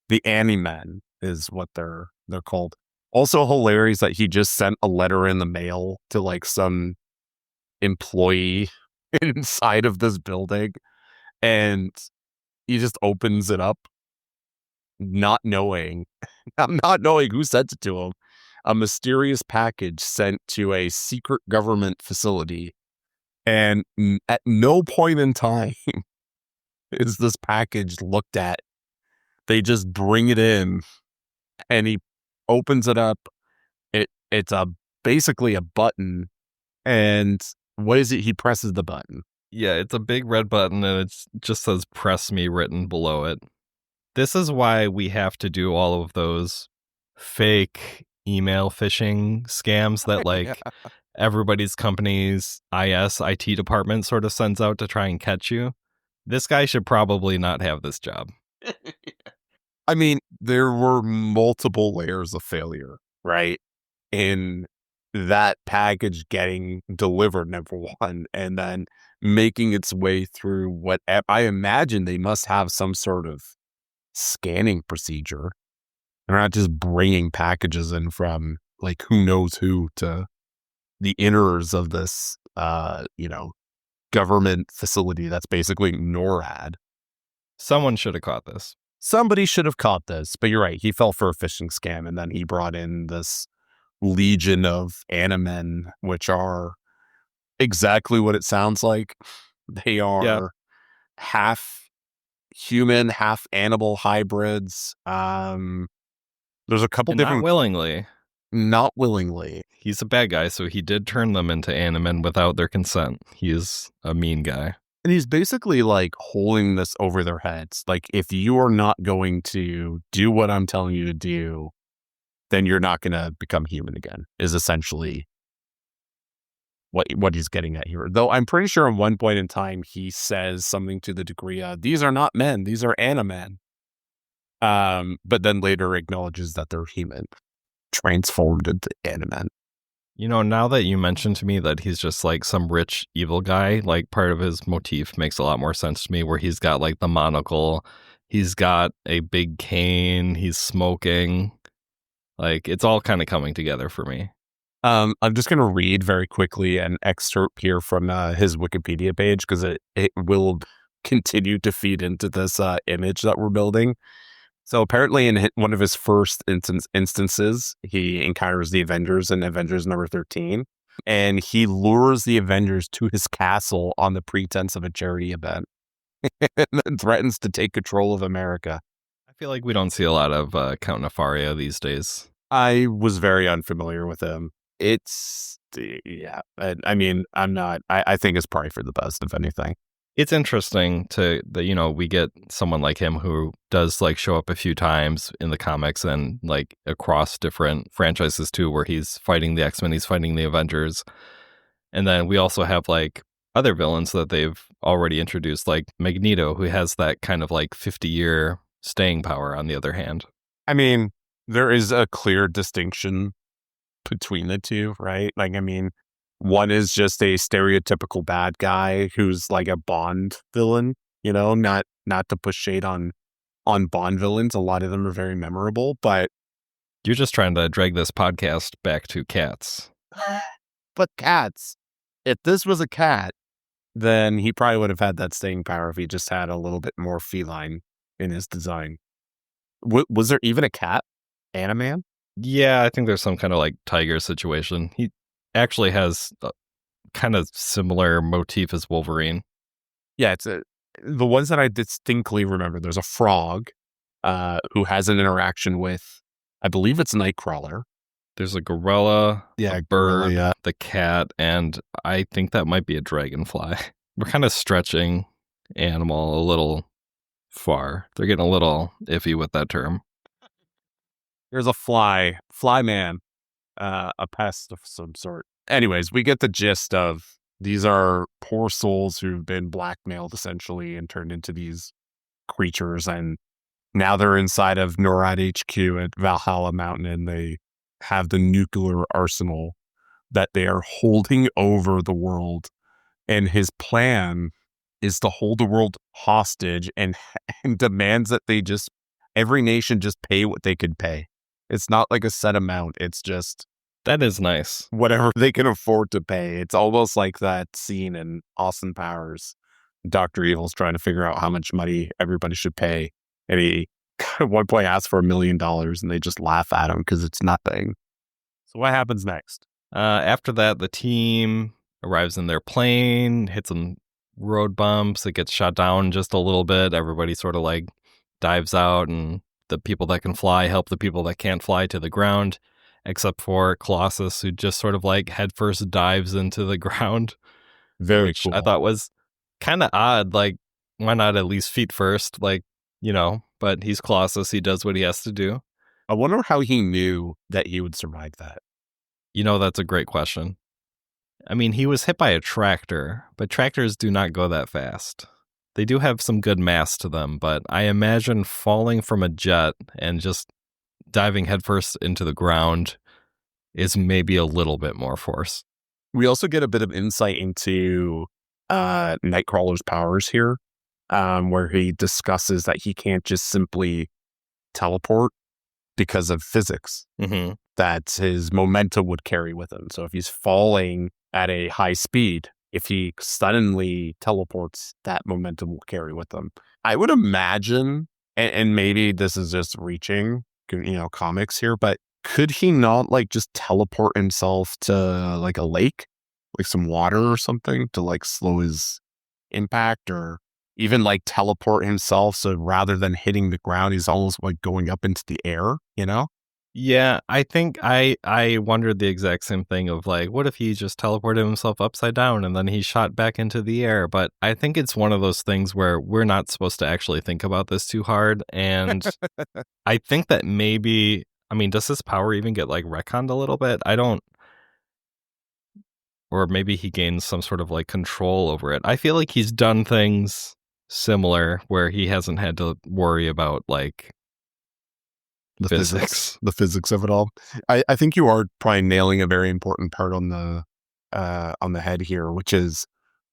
The Annie-Men is what they're called. Also hilarious that he just sent a letter in the mail to like some employee inside of this building, and he just opens it up, not knowing, not knowing who sent it to him. A mysterious package sent to a secret government facility, and at no point in time is this package looked at. They just bring it in, and he opens it up. It's a basically a button, and what is it? He presses the button. Yeah, it's a big red button and it just says "press me" written below it. This is why we have to do all of those fake email phishing scams that like everybody's company's IT department sort of sends out to try and catch you. This guy should probably not have this job. I mean, there were multiple layers of failure, right? In that package getting delivered, number one, and then making its way through what I imagine they must have some sort of scanning procedure. They're not just bringing packages in from like who knows who to the inners of this, government facility that's basically NORAD. Someone should have caught this. Somebody should have caught this, but you're right. He fell for a phishing scam, and then he brought in this legion of Animen, which are exactly what it sounds like. They are half human, half animal hybrids. There's a couple different. Not willingly. Not willingly. He's a bad guy, so he did turn them into Animen without their consent. He is a mean guy. And he's basically like holding this over their heads. Like, if you are not going to do what I'm telling you to do, then you're not going to become human again, is essentially what he's getting at here. Though I'm pretty sure at one point in time, he says something to the degree of, these are not men, these are Animen. But then later acknowledges that they're human, transformed into Animen. You know, now that you mentioned to me that he's just like some rich evil guy, like part of his motif makes a lot more sense to me, where he's got like the monocle, he's got a big cane, he's smoking. Like, it's all kind of coming together for me. I'm just going to read very quickly an excerpt here from his Wikipedia page, because it will continue to feed into this image that we're building. So apparently in one of his first instances, he encounters the Avengers in Avengers number 13, and he lures the Avengers to his castle on the pretense of a charity event and then threatens to take control of America. I feel like we don't see a lot of Count Nefaria these days. I was very unfamiliar with him. It's, yeah, I mean, I think it's probably for the best, if anything. It's interesting that we get someone like him who does like show up a few times in the comics and like across different franchises too, where he's fighting the X-Men, he's fighting the Avengers. And then we also have like other villains that they've already introduced, like Magneto, who has that kind of like 50-year staying power on the other hand. I mean, there is a clear distinction between the two, right? Like, I mean, one is just a stereotypical bad guy who's like a Bond villain, not to push shade on Bond villains. A lot of them are very memorable, but you're just trying to drag this podcast back to cats. But cats, if this was a cat, then he probably would have had that staying power if he just had a little bit more feline in his design. Was there even a cat Animan? Yeah, I think there's some kind of like tiger situation. He actually has a kind of similar motif as Wolverine. Yeah, it's the ones that I distinctly remember. There's a frog who has an interaction with, I believe it's Nightcrawler. There's a gorilla, a bird, gorilla, the cat, and I think that might be a dragonfly. We're kind of stretching animal a little far. They're getting a little iffy with that term. There's a fly man. A pest of some sort. Anyways, we get the gist of these are poor souls who've been blackmailed essentially and turned into these creatures, and now they're inside of NORAD HQ at Valhalla Mountain, and they have the nuclear arsenal that they are holding over the world. And his plan is to hold the world hostage and demands that they just every nation just pay what they could pay. It's not like a set amount. It's just That is nice. whatever they can afford to pay. It's almost like that scene in Austin Powers. Dr. Evil's trying to figure out how much money everybody should pay. And he at one point asks for $1 million and they just laugh at him because it's nothing. So what happens next? After that, the team arrives in their plane, hits some road bumps. It gets shot down just a little bit. Everybody sort of like dives out, and the people that can fly help the people that can't fly to the ground, except for Colossus, who just sort of like headfirst dives into the ground, Very which cool. I thought was kind of odd. Like, why not at least feet first? Like, but he's Colossus. He does what he has to do. I wonder how he knew that he would survive that. That's a great question. I mean, he was hit by a tractor, but tractors do not go that fast. They do have some good mass to them, but I imagine falling from a jet and just diving headfirst into the ground is maybe a little bit more force. We also get a bit of insight into Nightcrawler's powers here, where he discusses that he can't just simply teleport because of physics, that his momentum would carry with him. So if he's falling at a high speed, if he suddenly teleports, that momentum will carry with him. I would imagine, and maybe this is just reaching, comics here, but could he not like just teleport himself to like a lake, like some water or something to like slow his impact, or even like teleport himself so rather than hitting the ground, he's almost like going up into the air, Yeah, I think I wondered the exact same thing of like, what if he just teleported himself upside down and then he shot back into the air? But I think it's one of those things where we're not supposed to actually think about this too hard. And I think that maybe, does his power even get like retconned a little bit? I don't. Or maybe he gains some sort of like control over it. I feel like he's done things similar where he hasn't had to worry about like the physics of it all. I think you are probably nailing a very important part on the head here, which is,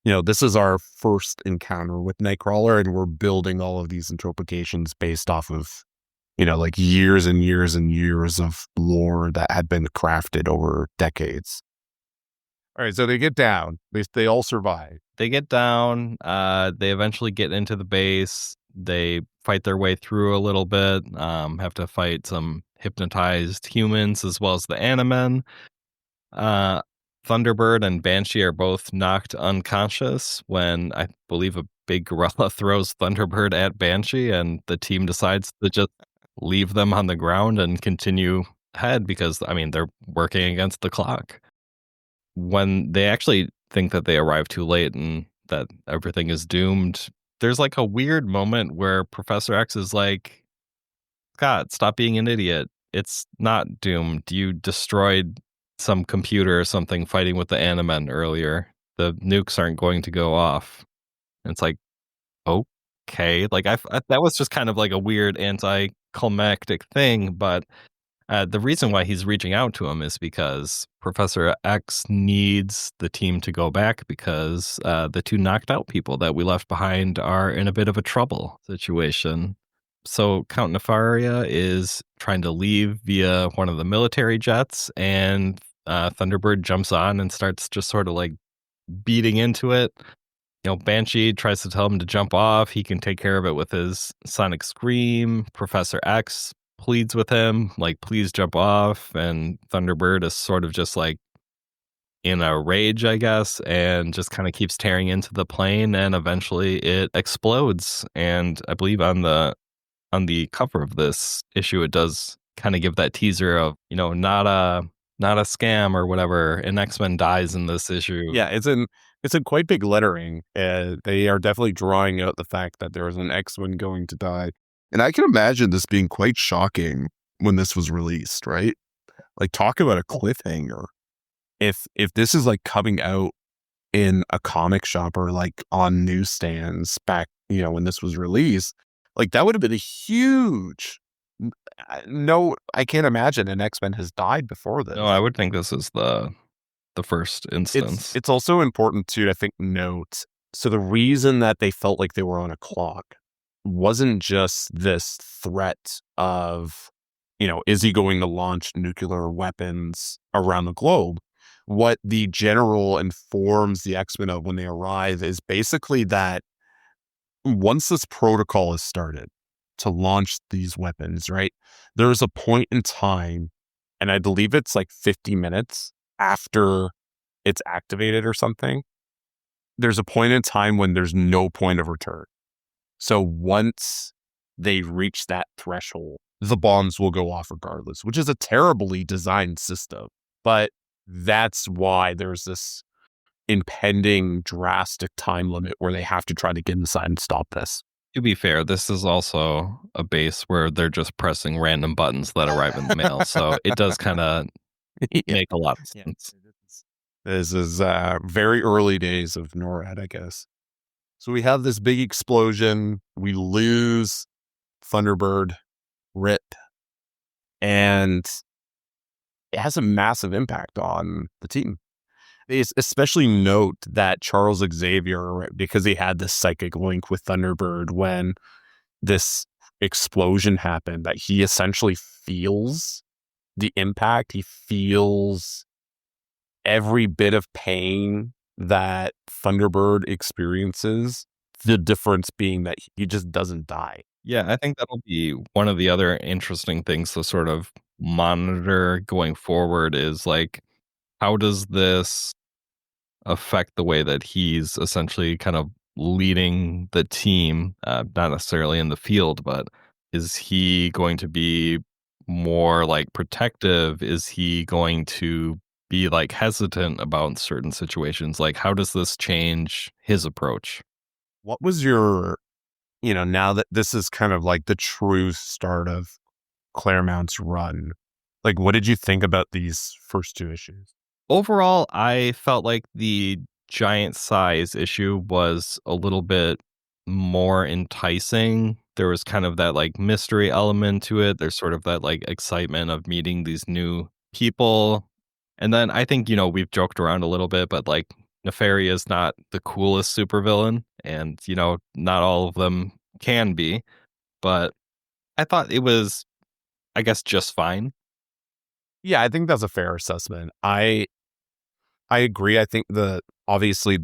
this is our first encounter with Nightcrawler, and we're building all of these interpretations based off of, like years and years and years of lore that had been crafted over decades. All right, so they get down. They all survive. They get down. They eventually get into the base. They fight their way through a little bit. Have to fight some hypnotized humans as well as the Animen. Thunderbird and Banshee are both knocked unconscious when I believe a big gorilla throws Thunderbird at Banshee, and the team decides to just leave them on the ground and continue ahead because, they're working against the clock. When they actually think that they arrived too late and that everything is doomed, there's like a weird moment where Professor X is like, Scott, stop being an idiot. It's not doomed. You destroyed some computer or something fighting with the Animen earlier. The nukes aren't going to go off. And it's like, okay. Like that was just kind of like a weird anticlimactic thing, but the reason why he's reaching out to him is because Professor X needs the team to go back because the two knocked out people that we left behind are in a bit of a trouble situation. So Count Nefaria is trying to leave via one of the military jets, and Thunderbird jumps on and starts just sort of like beating into it. Banshee tries to tell him to jump off. He can take care of it with his sonic scream. Professor X pleads with him, like, please jump off. And Thunderbird is sort of just like in a rage, I guess, and just kind of keeps tearing into the plane, and eventually it explodes. And I believe on the cover of this issue, it does kind of give that teaser of, not a scam or whatever. An X-Men dies in this issue. Yeah, it's in quite big lettering. They are definitely drawing out the fact that there is an X-Men going to die. And I can imagine this being quite shocking when this was released, right? Like, talk about a cliffhanger. If this is like coming out in a comic shop or like on newsstands back, when this was released, like that would have been a huge. No, I can't imagine an X-Men has died before this. No, I would think this is the first instance. It's also important to, I think, note. So the reason that they felt like they were on a clock wasn't just this threat of, is he going to launch nuclear weapons around the globe? What the general informs the X-Men of when they arrive is basically that once this protocol is started to launch these weapons, right, there's a point in time, and I believe it's like 50 minutes after it's activated or something. There's a point in time when there's no point of return. So once they reach that threshold, the bombs will go off regardless, which is a terribly designed system. But that's why there's this impending drastic time limit where they have to try to get inside and stop this. To be fair, this is also a base where they're just pressing random buttons that arrive in the mail. So it does kind of make a lot of sense. This is very early days of NORAD, I guess. So we have this big explosion. We lose Thunderbird, RIP, and it has a massive impact on the team. It's especially note that Charles Xavier, because he had this psychic link with Thunderbird when this explosion happened, that he essentially feels the impact. He feels every bit of pain that Thunderbird experiences, the difference being that he just doesn't die. Yeah, I think that'll be one of the other interesting things to sort of monitor going forward is like, how does this affect the way that he's essentially kind of leading the team, not necessarily in the field, but is he going to be more like protective? Is he going to be like hesitant about certain situations? Like, how does this change his approach? What was your, now that this is kind of like the true start of Claremont's run, like, what did you think about these first two issues? Overall, I felt like the giant size issue was a little bit more enticing. There was kind of that like mystery element to it. There's sort of that like excitement of meeting these new people. And then I think, we've joked around a little bit, but like Nefaria is not the coolest supervillain. And, not all of them can be. But I thought it was, I guess, just fine. Yeah, I think that's a fair assessment. I agree. I think obviously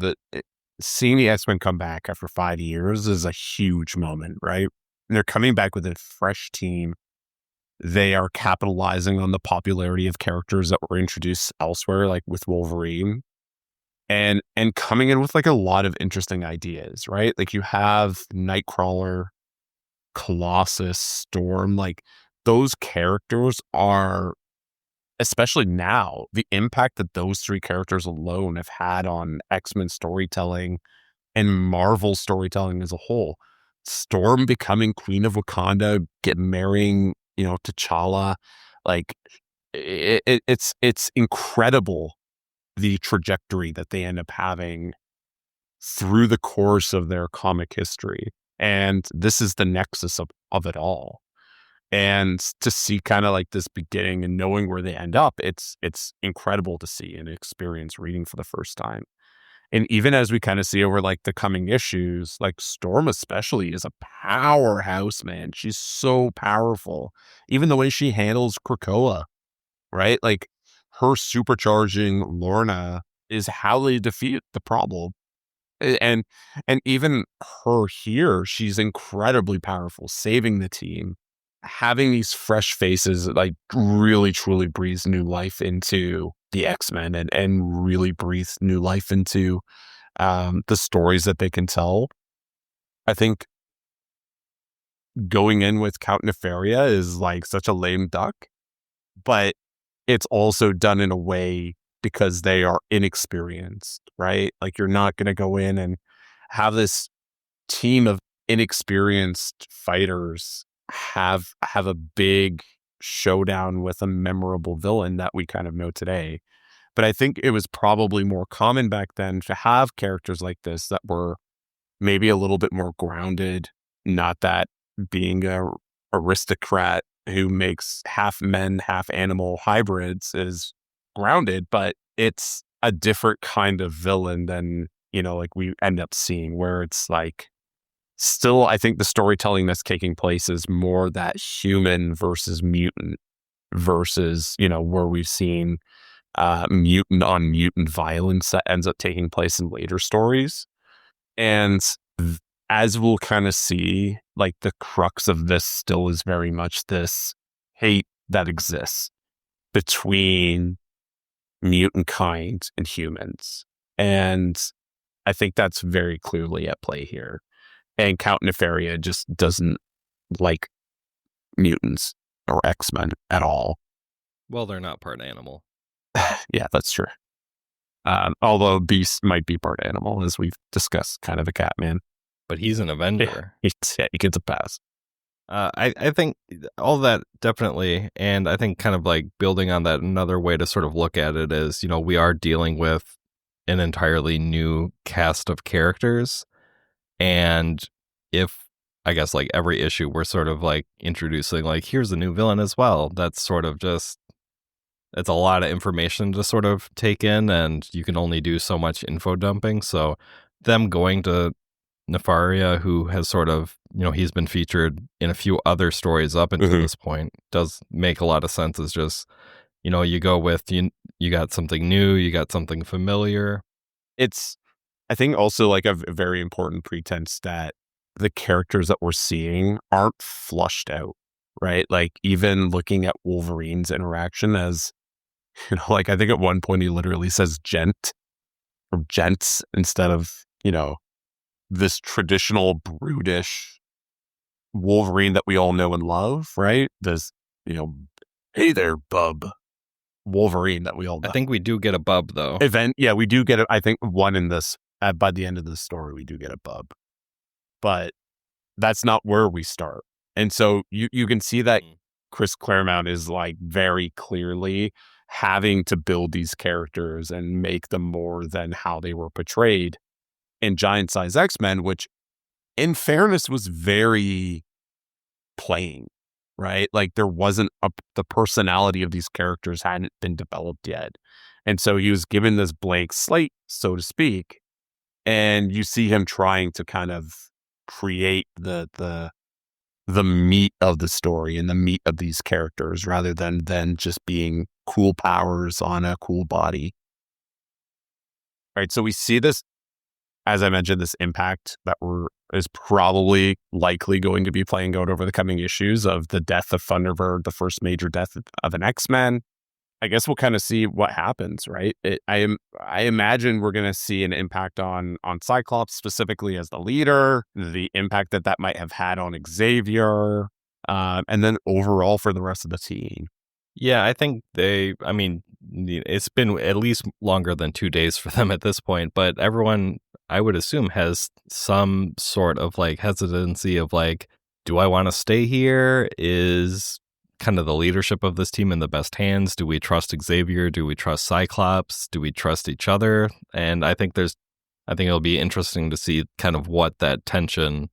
seeing the X-Men come back after 5 years is a huge moment, right? And they're coming back with a fresh team. They are capitalizing on the popularity of characters that were introduced elsewhere, like with Wolverine, and coming in with like a lot of interesting ideas, right? Like you have Nightcrawler, Colossus, Storm, like those characters are, especially now, the impact that those three characters alone have had on X-Men storytelling and Marvel storytelling as a whole. Storm becoming Queen of Wakanda, marrying, T'Challa, like it's incredible the trajectory that they end up having through the course of their comic history. And this is the nexus of it all. And to see kind of like this beginning and knowing where they end up, it's incredible to see and experience reading for the first time. And even as we kind of see over like the coming issues, like Storm especially is a powerhouse, man. She's so powerful. Even the way she handles Krakoa, right? Like her supercharging Lorna is how they defeat the problem. And even her here, she's incredibly powerful, saving the team. Having these fresh faces like really truly breathes new life into the X-Men and really breathes new life into the stories that they can tell. I think going in with Count Nefaria is like such a lame duck, but it's also done in a way because they are inexperienced, right? Like you're not going to go in and have this team of inexperienced fighters have a big showdown with a memorable villain that we kind of know today. But I think it was probably more common back then to have characters like this that were maybe a little bit more grounded, not that being a aristocrat who makes half men, half animal hybrids is grounded, but it's a different kind of villain than, like we end up seeing where it's like still, I think the storytelling that's taking place is more that human versus mutant versus, where we've seen mutant on mutant violence that ends up taking place in later stories. And as we'll kind of see, like the crux of this still is very much this hate that exists between mutant kind and humans. And I think that's very clearly at play here. And Count Nefaria just doesn't like mutants or X-Men at all. Well, they're not part animal. Yeah, that's true. Although Beast might be part animal, as we've discussed, kind of a Catman. But he's an Avenger. He gets a pass. I think all that definitely, and I think kind of like building on that, another way to sort of look at it is, we are dealing with an entirely new cast of characters. And if, I guess, like every issue, we're sort of like introducing, like, here's a new villain as well. That's sort of just, it's a lot of information to sort of take in, and you can only do so much info dumping. So them going to Nefaria, who has sort of, he's been featured in a few other stories up until this point, does make a lot of sense. It's just, you go with, you got something new, you got something familiar. It's, I think, also like a very important pretense that the characters that we're seeing aren't flushed out, right? Like even looking at Wolverine's interaction as, like I think at one point he literally says gent or gents instead of, this traditional brutish Wolverine that we all know and love, right? This, hey there, bub Wolverine that we all know. I think we do get a bub though. Yeah, we do get it. I think one in this, by the end of the story, we do get a bub. But that's not where we start. And so you can see that Chris Claremont is like very clearly having to build these characters and make them more than how they were portrayed in Giant Size X-Men, which in fairness was very plain, right? Like there wasn't the personality of these characters hadn't been developed yet. And so he was given this blank slate, so to speak. And you see him trying to kind of create the meat of the story and the meat of these characters rather than just being cool powers on a cool body. Right. So we see this, as I mentioned, this impact that is probably likely going to be playing out over the coming issues of the death of Thunderbird, the first major death of an X-Men. I guess we'll kind of see what happens, right? I imagine we're going to see an impact on Cyclops specifically as the leader, the impact that might have had on Xavier, and then overall for the rest of the team. Yeah, I think it's been at least longer than 2 days for them at this point, but everyone, I would assume, has some sort of like hesitancy of like, do I want to stay here? Is kind of the leadership of this team in the best hands? Do we trust Xavier? Do we trust Cyclops? Do we trust each other? And I think it'll be interesting to see kind of what that tension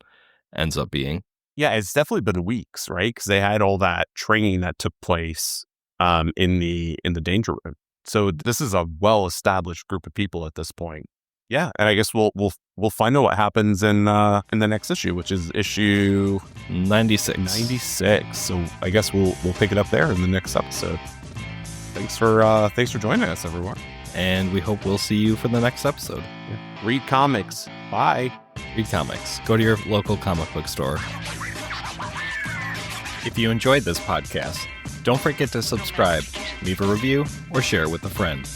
ends up being. Yeah, it's definitely been weeks, right? Because they had all that training that took place in the Danger Room. So this is a well-established group of people at this point. Yeah, and I guess we'll find out what happens in the next issue, which is issue 96. 96. So I guess we'll pick it up there in the next episode. Thanks for joining us, everyone. And we hope we'll see you for the next episode. Yeah. Read comics. Bye. Read comics. Go to your local comic book store. If you enjoyed this podcast, don't forget to subscribe, leave a review, or share with a friend.